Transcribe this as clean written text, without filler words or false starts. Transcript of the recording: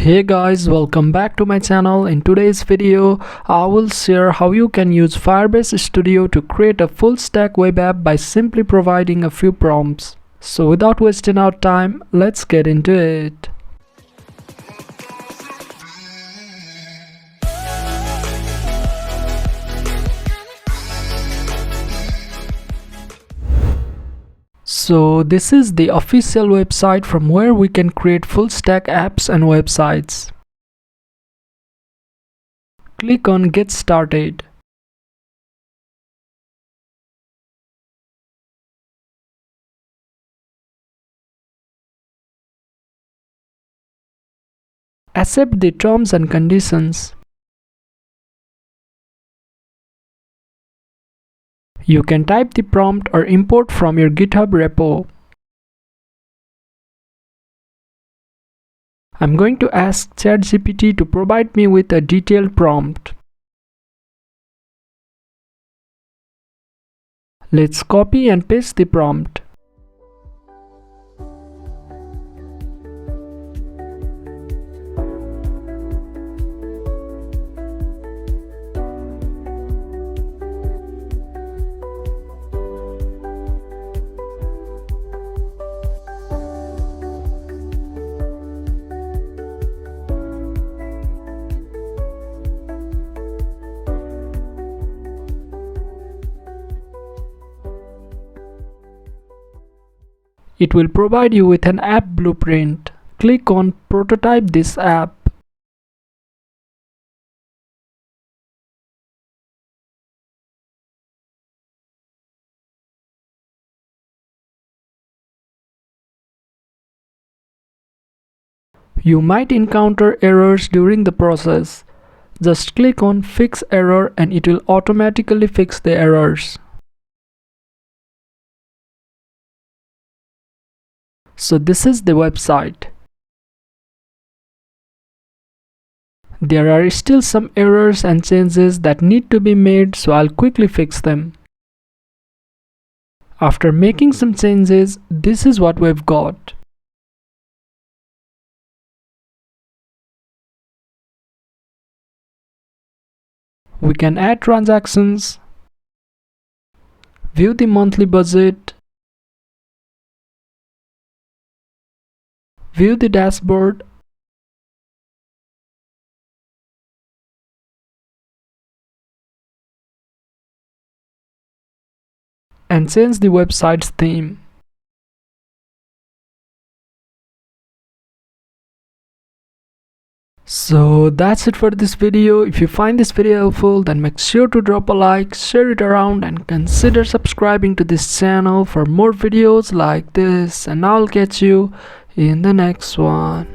Hey guys, welcome back to my channel. In today's video, I will share how you can use Firebase Studio to create a full stack web app by simply providing a few prompts. So without wasting our time, let's get into it. So this is the official website from where we can create full stack apps and websites. Click on Get Started. Accept the terms and conditions. You can type the prompt or import from your GitHub repo. I'm going to ask ChatGPT to provide me with a detailed prompt. Let's copy and paste the prompt. It will provide you with an app blueprint. Click on Prototype this app. You might encounter errors during the process. Just click on Fix Error and it will automatically fix the errors. So this is the website. There are still some errors and changes that need to be made, so I'll quickly fix them. After making some changes, this is what we've got. We can add transactions, view the monthly budget, view the dashboard, and change the website's theme. So that's it for this video. If you find this video helpful, then make sure to drop a like, share it around, and consider subscribing to this channel for more videos like this, and I'll catch you in the next one.